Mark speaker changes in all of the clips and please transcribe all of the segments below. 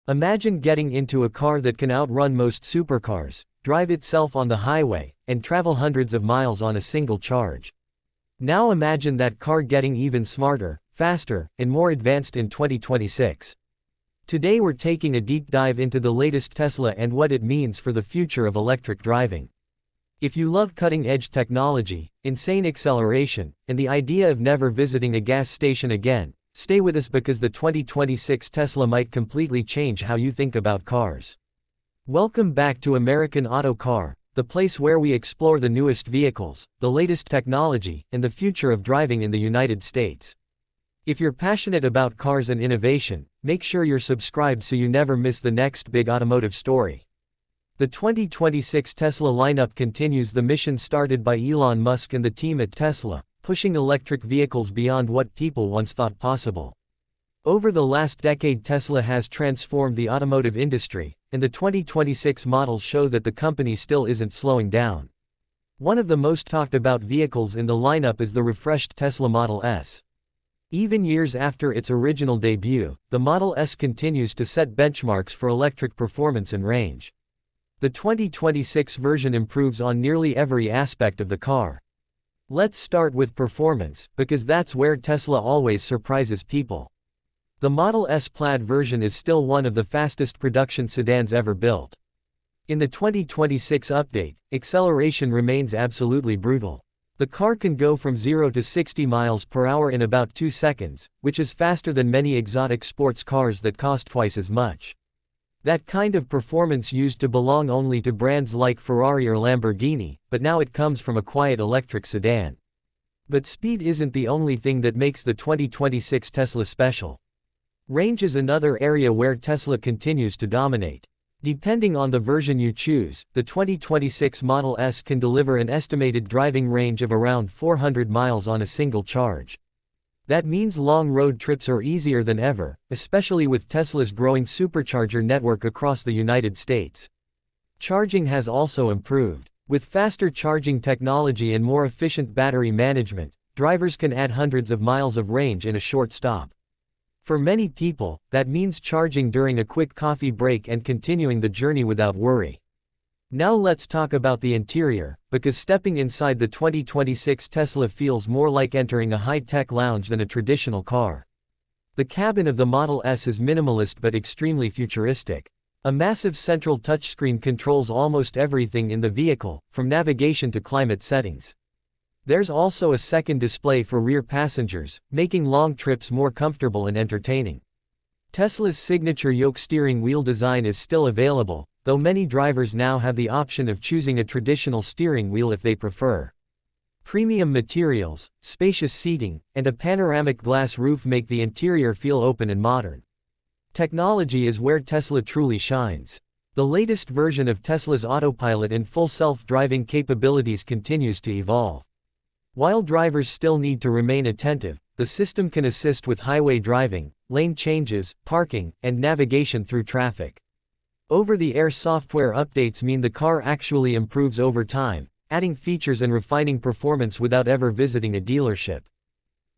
Speaker 1: Imagine getting into a car that can outrun most supercars, drive itself on the highway, and travel hundreds of miles on a single charge. Now imagine that car getting even smarter, faster, and more advanced in 2026. Today we're taking a deep dive into the latest Tesla and what it means for the future of electric driving. If you love cutting-edge technology, insane acceleration, and the idea of never visiting a gas station again, stay with us because the 2026 Tesla might completely change how you think about cars. Welcome back to American Auto Car, the place where we explore the newest vehicles, the latest technology, and the future of driving in the United States. If you're passionate about cars and innovation, make sure you're subscribed so you never miss the next big automotive story. The 2026 Tesla lineup continues the mission started by Elon Musk and the team at Tesla, pushing electric vehicles beyond what people once thought possible. Over the last decade, Tesla has transformed the automotive industry, and the 2026 models show that the company still isn't slowing down. One of the most talked about vehicles in the lineup is the refreshed Tesla Model S. Even years after its original debut, the Model S continues to set benchmarks for electric performance and range. The 2026 version improves on nearly every aspect of the car. Let's start with performance, because that's where Tesla always surprises people. The Model S Plaid version is still one of the fastest production sedans ever built. In the 2026 update, acceleration remains absolutely brutal. The car can go from 0 to 60 miles per hour in about 2 seconds, which is faster than many exotic sports cars that cost twice as much. That kind of performance used to belong only to brands like Ferrari or Lamborghini, but now it comes from a quiet electric sedan. But speed isn't the only thing that makes the 2026 Tesla special. Range is another area where Tesla continues to dominate. Depending on the version you choose, the 2026 Model S can deliver an estimated driving range of around 400 miles on a single charge. That means long road trips are easier than ever, especially with Tesla's growing supercharger network across the United States. Charging has also improved. With faster charging technology and more efficient battery management, drivers can add hundreds of miles of range in a short stop. For many people, that means charging during a quick coffee break and continuing the journey without worry. Now let's talk about the interior, because stepping inside the 2026 Tesla feels more like entering a high-tech lounge than a traditional car. The cabin of the Model S is minimalist but extremely futuristic. A massive central touchscreen controls almost everything in the vehicle, from navigation to climate settings. There's also a second display for rear passengers, making long trips more comfortable and entertaining. Tesla's signature yoke steering wheel design is still available, though many drivers now have the option of choosing a traditional steering wheel if they prefer. Premium materials, spacious seating, and a panoramic glass roof make the interior feel open and modern. Technology is where Tesla truly shines. The latest version of Tesla's autopilot and full self-driving capabilities continues to evolve. While drivers still need to remain attentive, the system can assist with highway driving, lane changes, parking, and navigation through traffic. Over-the-air software updates mean the car actually improves over time, adding features and refining performance without ever visiting a dealership.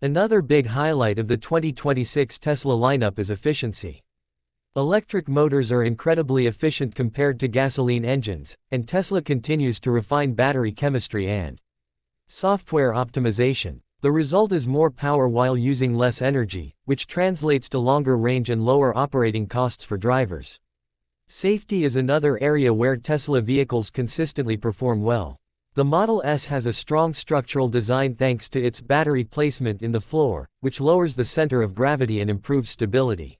Speaker 1: Another big highlight of the 2026 Tesla lineup is efficiency. Electric motors are incredibly efficient compared to gasoline engines, and Tesla continues to refine battery chemistry and software optimization. The result is more power while using less energy, which translates to longer range and lower operating costs for drivers. Safety is another area where Tesla vehicles consistently perform well. The Model S has a strong structural design thanks to its battery placement in the floor, which lowers the center of gravity and improves stability.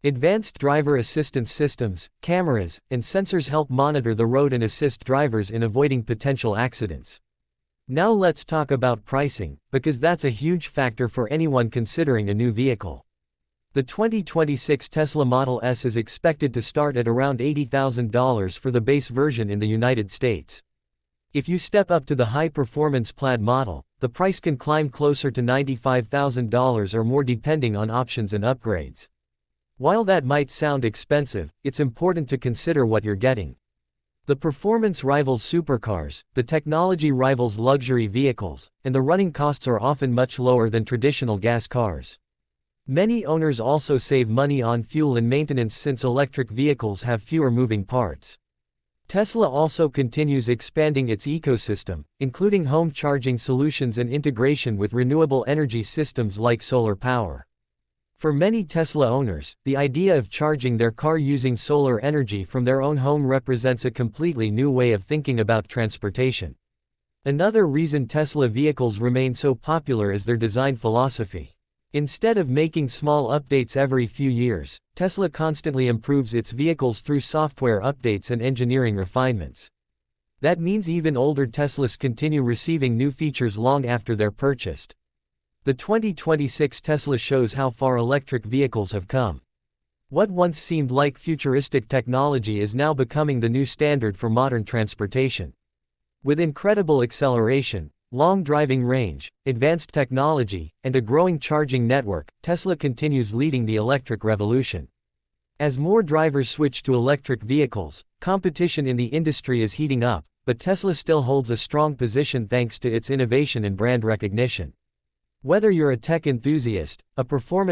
Speaker 1: Advanced driver assistance systems, cameras, and sensors help monitor the road and assist drivers in avoiding potential accidents. Now let's talk about pricing, because that's a huge factor for anyone considering a new vehicle. The 2026 Tesla Model S is expected to start at around $80,000 for the base version in the United States. If you step up to the high-performance Plaid model, the price can climb closer to $95,000 or more depending on options and upgrades. While that might sound expensive, it's important to consider what you're getting. The performance rivals supercars, the technology rivals luxury vehicles, and the running costs are often much lower than traditional gas cars. Many owners also save money on fuel and maintenance since electric vehicles have fewer moving parts. Tesla also continues expanding its ecosystem, including home charging solutions and integration with renewable energy systems like solar power. For many Tesla owners, the idea of charging their car using solar energy from their own home represents a completely new way of thinking about transportation. Another reason Tesla vehicles remain so popular is their design philosophy. Instead of making small updates every few years, Tesla constantly improves its vehicles through software updates and engineering refinements. That means even older Teslas continue receiving new features long after they're purchased. The 2026 Tesla shows how far electric vehicles have come. What once seemed like futuristic technology is now becoming the new standard for modern transportation. With incredible acceleration, long driving range, advanced technology, and a growing charging network, Tesla continues leading the electric revolution. As more drivers switch to electric vehicles, competition in the industry is heating up, but Tesla still holds a strong position thanks to its innovation and brand recognition. Whether you're a tech enthusiast, a performance